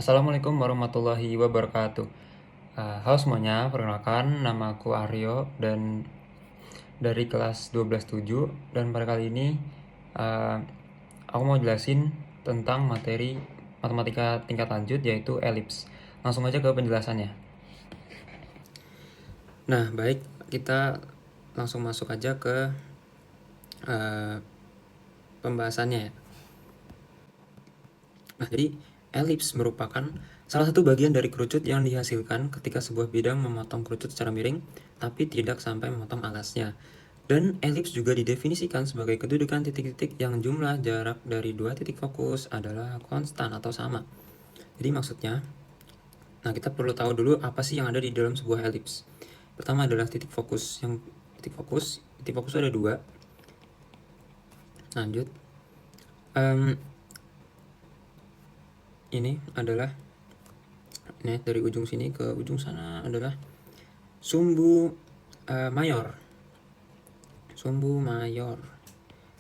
Assalamualaikum warahmatullahi wabarakatuh. Halo semuanya, perkenalkan nama aku Aryo dan dari kelas 12/7 dan pada kali ini uh, aku mau jelasin tentang materi matematika tingkat lanjut yaitu elips. Langsung aja ke penjelasannya. Nah, baik, kita langsung masuk aja ke uh, pembahasannya ya. Nah, jadi elips merupakan salah satu bagian dari kerucut yang dihasilkan ketika sebuah bidang memotong kerucut secara miring, tapi tidak sampai memotong alasnya. Dan elips juga didefinisikan sebagai kedudukan titik-titik yang jumlah jarak dari dua titik fokus adalah konstan atau sama. Jadi maksudnya, nah kita perlu tahu dulu apa sih yang ada di dalam sebuah elips. Pertama adalah titik fokus. Titik fokus ada dua. Lanjut. Ini adalah dari ujung sini ke ujung sana adalah sumbu mayor. Sumbu mayor.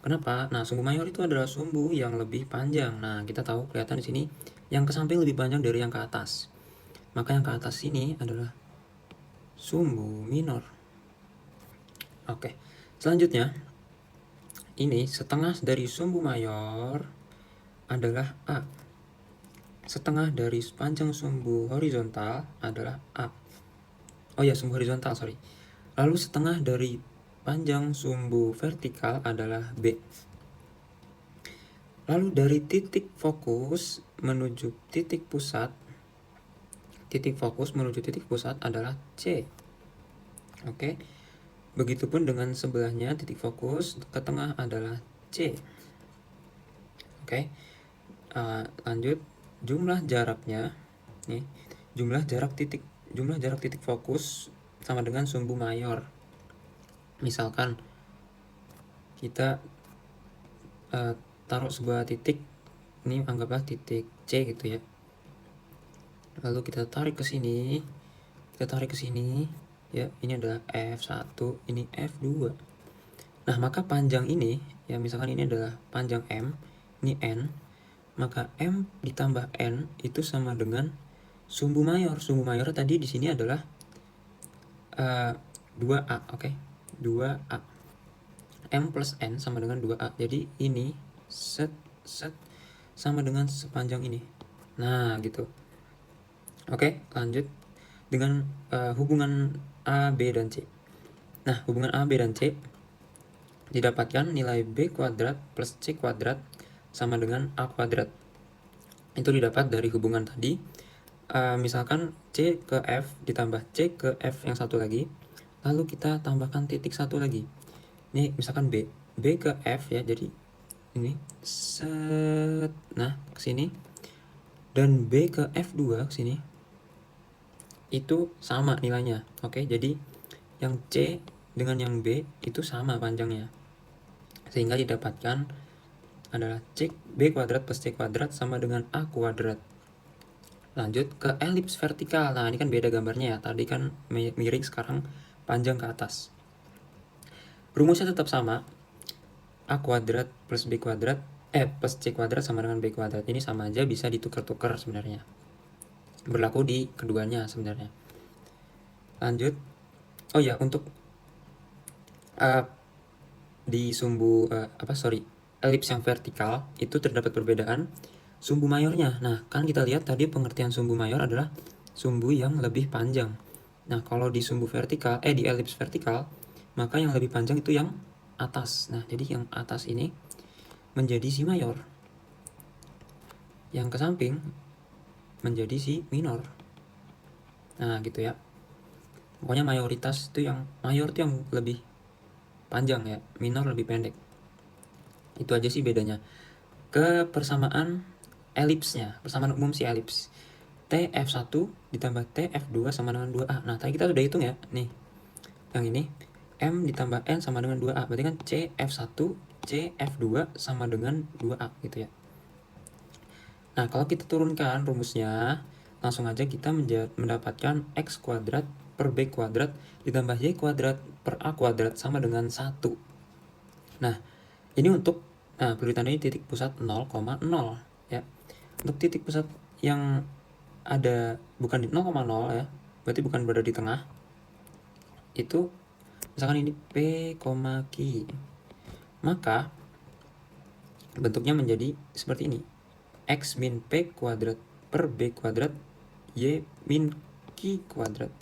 Kenapa? Nah, sumbu mayor itu adalah sumbu yang lebih panjang. Nah, kita tahu kelihatan di sini yang ke samping lebih panjang dari yang ke atas. Maka yang ke atas ini adalah sumbu minor. Oke. Selanjutnya, ini setengah dari sumbu mayor adalah A. Setengah dari panjang sumbu horizontal adalah A. Oh ya, sumbu horizontal, sorry. Lalu setengah dari panjang sumbu vertikal adalah B. Lalu dari titik fokus menuju titik pusat adalah C. Oke. Begitupun dengan sebelahnya titik fokus ke tengah adalah C. Oke. Lanjut, jumlah jaraknya nih, jumlah jarak titik fokus sama dengan sumbu mayor. Misalkan kita taruh sebuah titik, ini anggaplah titik C gitu ya. Lalu kita tarik ke sini, ya, ini adalah F1, ini F2. Nah, maka panjang ini, ya misalkan ini adalah panjang M, ini N, maka M ditambah N itu sama dengan sumbu mayor. Sumbu mayor tadi di sini adalah 2A, oke? 2A. M plus N sama dengan 2A. Jadi ini set sama dengan sepanjang ini. Nah, gitu. Oke, lanjut dengan hubungan A, B, dan C. Nah, hubungan A, B, dan C didapatkan nilai B kuadrat plus C kuadrat sama dengan A kuadrat. Itu didapat dari hubungan tadi. Misalkan C ke F ditambah C ke F yang satu lagi, lalu kita tambahkan titik satu lagi. Ini misalkan B ke F ya, jadi ini set, nah kesini, dan B ke F2 kesini, itu sama nilainya. Oke, jadi yang C dengan yang B itu sama panjangnya, sehingga didapatkan adalah B kuadrat plus C kuadrat sama dengan A kuadrat. Lanjut ke elips vertikal. Nah, ini kan beda gambarnya ya. Tadi kan miring, sekarang panjang ke atas. Rumusnya tetap sama. A kuadrat plus B kuadrat plus C kuadrat sama dengan B kuadrat. Ini sama aja, bisa ditukar-tukar sebenarnya. Berlaku di keduanya sebenarnya. Lanjut. Oh ya, untuk di sumbu elips yang vertikal itu terdapat perbedaan sumbu mayornya. Nah, kan kita lihat tadi pengertian sumbu mayor adalah sumbu yang lebih panjang. Nah, kalau di sumbu vertikal, di elips vertikal, maka yang lebih panjang itu yang atas. Nah, jadi yang atas ini menjadi si mayor. Yang ke samping menjadi si minor. Nah, gitu ya. Pokoknya mayoritas itu yang mayor itu yang lebih panjang ya, minor lebih pendek. Itu aja sih bedanya. Ke persamaan elipsnya, persamaan umum si elips. TF1 ditambah TF2 sama dengan 2A. Nah, tadi kita sudah hitung ya. Nih, yang ini M ditambah N sama dengan 2A. Berarti kan CF1, CF2 sama dengan 2A gitu ya. Nah, kalau kita turunkan rumusnya, langsung aja kita mendapatkan X kuadrat per B kuadrat ditambah Y kuadrat per A kuadrat sama dengan 1. Nah, ini untuk perlu ditandai titik pusat 0,0 ya. Untuk titik pusat yang ada bukan di 0,0 ya, berarti bukan berada di tengah. Itu misalkan ini P, Q, maka bentuknya menjadi seperti ini. X min P kuadrat per B kuadrat Y min Q kuadrat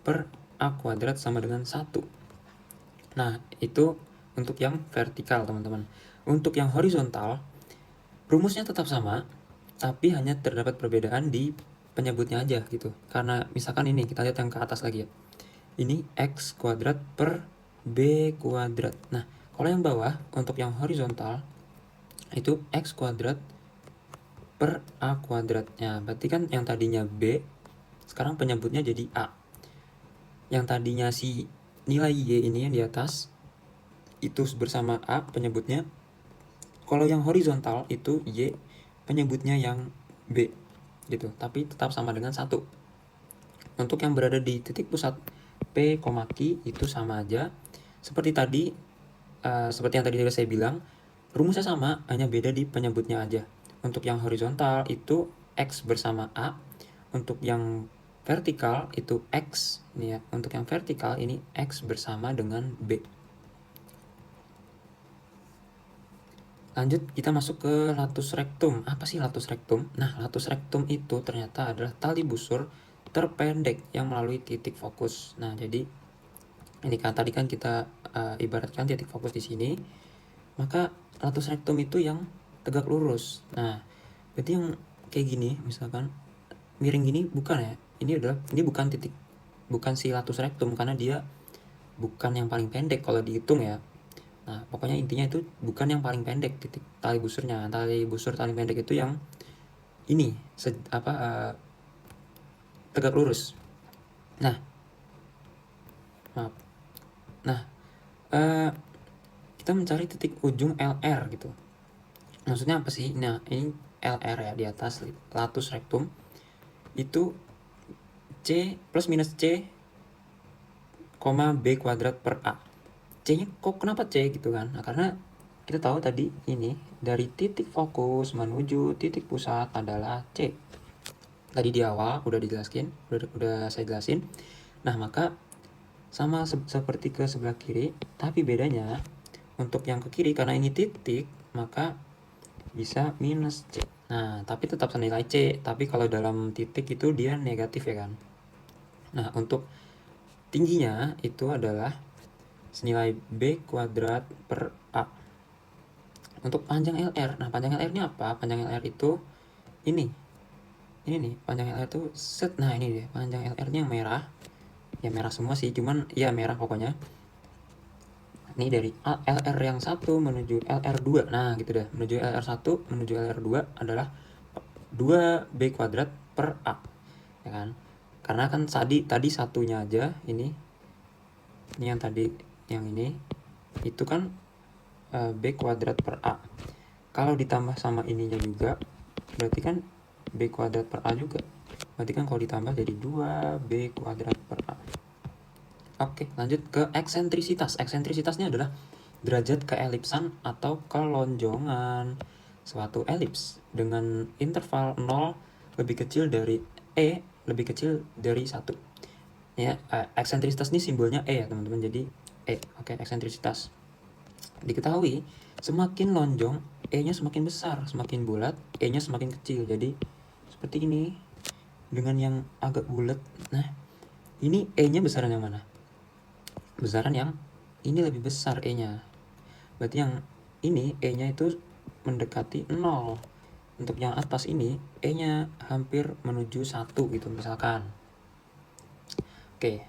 per A kuadrat sama dengan 1. Nah, itu untuk yang vertikal, teman-teman. Untuk yang horizontal, rumusnya tetap sama, tapi hanya terdapat perbedaan di penyebutnya aja gitu. Karena misalkan ini, kita lihat yang ke atas lagi ya. Ini X kuadrat per B kuadrat. Nah, kalau yang bawah, untuk yang horizontal, itu X kuadrat per A kuadratnya. Berarti kan yang tadinya B, sekarang penyebutnya jadi A. Yang tadinya si nilai Y ini yang di atas, itu bersama A penyebutnya. Kalau yang horizontal itu Y penyebutnya yang B gitu, tapi tetap sama dengan 1. Untuk yang berada di titik pusat P, Q itu sama aja. Seperti tadi, seperti yang tadi saya bilang, rumusnya sama, hanya beda di penyebutnya aja. Untuk yang horizontal itu X bersama A. Untuk yang vertikal itu X, ini ya. Untuk yang vertikal ini X bersama dengan B. Lanjut, kita masuk ke latus rectum. Apa sih latus rectum? Nah, latus rectum itu ternyata adalah tali busur terpendek yang melalui titik fokus. Nah, jadi ini kan tadi kan kita ibaratkan titik fokus di sini, maka latus rectum itu yang tegak lurus. Nah, berarti yang kayak gini, misalkan miring gini bukan ya? Ini bukan titik, bukan si latus rectum karena dia bukan yang paling pendek kalau dihitung ya. Nah, pokoknya intinya itu bukan yang paling pendek titik tali busurnya. Tali busur paling pendek itu yang ini tegak lurus. Nah, maaf. Nah, kita mencari titik ujung LR gitu. Maksudnya apa sih? Nah, ini LR ya, di atas latus rectum itu C plus minus C, B kuadrat per A. C-nya kok kenapa C gitu kan? Nah, karena kita tahu tadi ini dari titik fokus menuju titik pusat adalah C. Tadi di awal udah dijelaskan, udah saya jelasin. Nah, maka sama seperti ke sebelah kiri, tapi bedanya untuk yang ke kiri karena ini titik, maka bisa minus C. Nah, tapi tetap senilai C, tapi kalau dalam titik itu dia negatif ya kan. Nah, untuk tingginya itu adalah senilai B kuadrat per A. Untuk panjang LR, nah panjang LR ini apa? Panjang LR itu ini nih, panjang LR itu set. Nah, ini deh panjang LR nya yang merah. Ya merah semua sih, cuman ya merah pokoknya. Ini dari LR yang 1 menuju LR2. Nah, gitu dah. Menuju LR1 menuju LR2 adalah 2B kuadrat per A. Ya kan? Karena kan tadi satunya aja ini yang tadi yang ini itu kan B kuadrat per A. Kalau ditambah sama ininya juga berarti kan B kuadrat per A juga. Berarti kan kalau ditambah jadi 2B kuadrat per A. Oke, lanjut ke eksentrisitas. Eksentrisitasnya adalah derajat keelipsan atau kelonjongan suatu elips dengan interval 0 lebih kecil dari E lebih kecil dari 1. Ya, eksentrisitas ini simbolnya E ya, teman-teman. Jadi E. Oke, eksentrisitas. Diketahui semakin lonjong E-nya semakin besar, semakin bulat E-nya semakin kecil. Jadi seperti ini dengan yang agak bulat. Nah, ini E-nya besaran yang mana? Besaran yang ini lebih besar E-nya. Berarti yang ini E-nya itu mendekati 0. Untuk yang atas ini E-nya hampir menuju 1 gitu misalkan. Oke,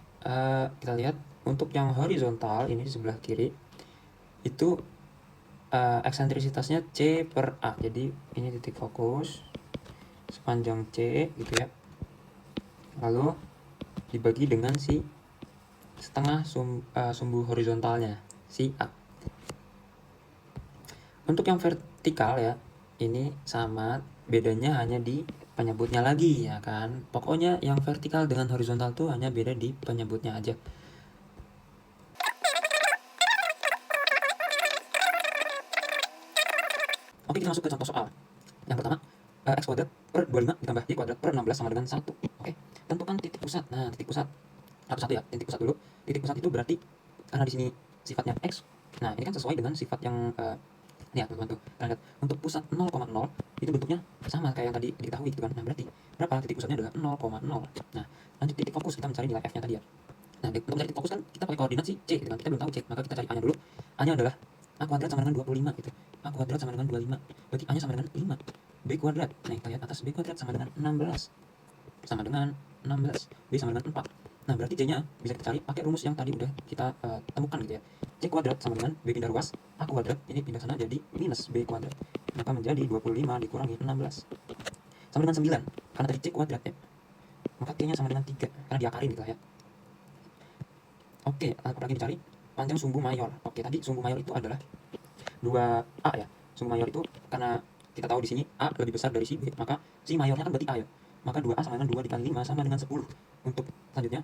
kita lihat untuk yang horizontal ini di sebelah kiri itu eksentrisitasnya C per A. Jadi ini titik fokus sepanjang C gitu ya. Lalu dibagi dengan si setengah sumbu horizontalnya, si A. Untuk yang vertikal ya, ini sama, bedanya hanya di penyebutnya lagi ya kan. Pokoknya yang vertikal dengan horizontal tuh hanya beda di penyebutnya aja. Oke, kita masuk ke contoh soal. Yang pertama, X kuadrat per 25 ditambah Y kuadrat per 16 sama dengan 1. Oke, tentukan titik pusat. Nah, titik pusat satu-satu ya, titik pusat dulu. Titik pusat itu berarti karena di sini sifatnya X. Nah, ini kan sesuai dengan sifat yang ini ya teman-teman tuh. Kalian lihat, untuk pusat 0,0 itu bentuknya sama kayak yang tadi diketahui gitu kan. Nah, berarti berapa titik pusatnya adalah 0,0. Nah, lanjut titik fokus, kita mencari nilai F-nya tadi ya. Nah, untuk mencari titik fokus kan kita pakai koordinat si C gitu kan. Kita belum tahu C, maka kita cari A-nya dulu. A-nya adalah A kuadrat sama dengan 25 gitu. A kuadrat sama dengan 25. Berarti A-nya sama dengan 5. B kuadrat. Nah, kita lihat atas, B kuadrat sama dengan 16. Sama dengan 16. B sama dengan 4. Nah, berarti C-nya bisa kita cari pakai rumus yang tadi udah kita temukan gitu ya. C kuadrat sama dengan B pindah ruas, A kuadrat ini pindah sana jadi minus B kuadrat. Maka menjadi 25 dikurangi 16. Sama dengan 9. Karena tadi C kuadrat ya. Maka T-nya sama dengan 3. Karena diakarin gitu lah ya. Oke, apa lagi dicari? Panjang sumbu mayor. Oke, tadi sumbu mayor itu adalah 2A ya. Sumbu mayor itu karena kita tahu di sini A lebih besar dari si B, maka si mayornya kan berarti A ya. Maka 2A sama dengan 2 dikali 5 sama dengan 10. Untuk selanjutnya,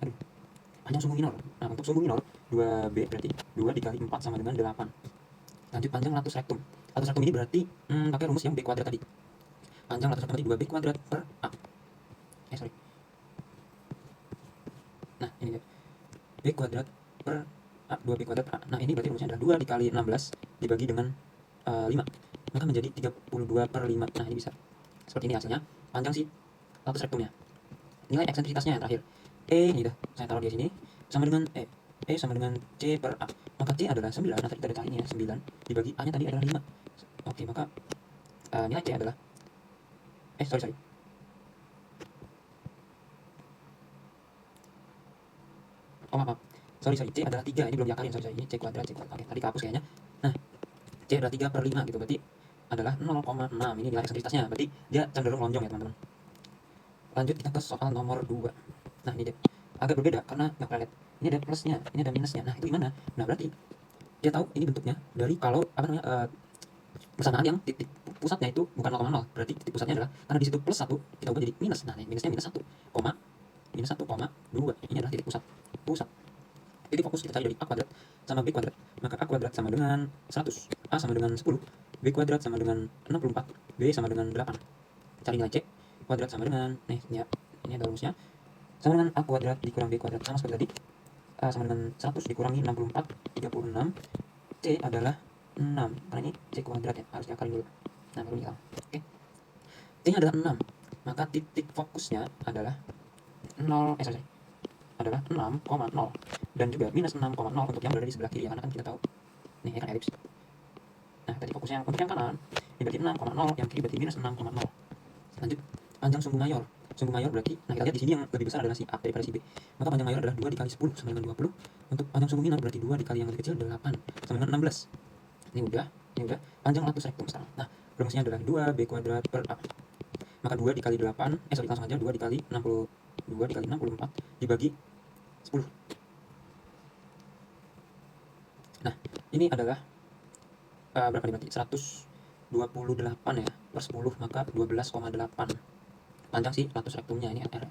panjang sumbu minor. Nah, untuk sumbu minor 2B berarti 2 dikali 4 sama dengan 8. Lanjut panjang latus rectum. Latus rectum ini berarti pakai rumus yang B kuadrat tadi. Panjang latus rectum tadi 2B kuadrat per A. Sorry. Nah, ini dia. B kuadrat per A, 2B kuadrat per A. Nah, ini berarti rumusnya adalah 2 dikali 16 dibagi dengan 5. Maka menjadi 32 per 5. Nah, ini bisa. Seperti ini hasilnya. Panjang si latus rectumnya. Nilai eksentrisitasnya yang terakhir. E ini dah saya taruh di sini sama dengan E. E sama dengan C per A. Maka C adalah 9. Nah, tadi kita cari ini ya, 9 dibagi A-nya tadi adalah 5. Oke, maka nilai C adalah sorry. Oh, maaf. Sorry. C adalah 3. Ini belum diakalin, sorry. Ini C kuadrat. Oke, tadi kehapus kayaknya. Nah, C adalah 3 per 5 gitu. Berarti adalah 0,6. Ini nilai eksentrisitasnya. Berarti dia cenderung lonjong ya, teman-teman. Lanjut kita ke soal nomor 2. Nah, ini dia. Agak berbeda karena nggak pernah lihat. Ini ada plusnya, ini ada minusnya. Nah, itu gimana? Nah, berarti dia tahu ini bentuknya dari kalau bersamaan yang titik pusatnya itu bukan 0,0. Berarti titik pusatnya adalah karena di situ plus 1, kita ubah jadi minus. Nah, minusnya minus 1, minus 1,2. Ini adalah titik pusat. Titik fokus kita cari dari A kuadrat sama B kuadrat. Maka A kuadrat sama dengan 100, A sama dengan 10, B kuadrat sama dengan 64, B sama dengan 8. Cari nilai C kuadrat sama dengan, ini ada rumusnya, sama dengan A kuadrat dikurang B kuadrat, sama seperti tadi. A sama dengan 100 dikurangi 64, 36. C adalah 6, karena ini C kuadrat ya, harus diakalin dulu. Nah, baru hilang. Oke. C-nya adalah 6, maka titik fokusnya adalah 0, adalah 6,0. Dan juga minus 6,0 untuk yang berada di sebelah kiri, karena kan kita tahu nih kan elips. Nah, tadi fokusnya untuk yang kanan, ini berarti 6,0, yang kiri berarti minus 6,0. Lanjut, panjang sumbu mayor. Sumbu mayor berarti, nah kita lihat di sini yang lebih besar adalah si A daripada si B. Maka panjang mayor adalah 2 dikali 10 sama dengan 20. Untuk panjang sumbu minor berarti 2 dikali yang lebih kecil 8 sama dengan 16. Ini udah. Panjang latus rectum sekarang. Nah, rumusnya adalah 2B kuadrat per A. Maka 2 dikali 8, langsung aja 2 dikali 60, 2 dikali 64 dibagi 10. Nah, ini adalah berapa nih berarti? 128 ya, per 10, maka 12,8. Panjang sih latus rectumnya, ini LR.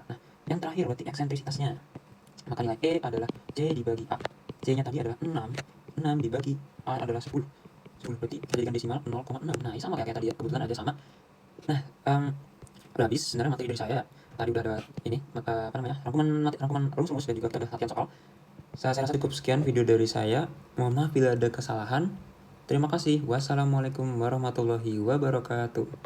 Nah, yang terakhir berarti eksentrisitasnya. Maka nilai E adalah C dibagi A. C-nya tadi adalah 6. 6 dibagi A adalah 10. 10 berarti kita jadikan desimal 0,6. Nah, ini sama kayak tadi ya, kebetulan ada sama. Nah, udah habis sebenarnya materi dari saya. Tadi udah ada ini rangkuman rumus dan juga kita ada latihan soal. Saya rasa cukup sekian video dari saya. Mohon maaf bila ada kesalahan. Terima kasih. Wassalamualaikum warahmatullahi wabarakatuh.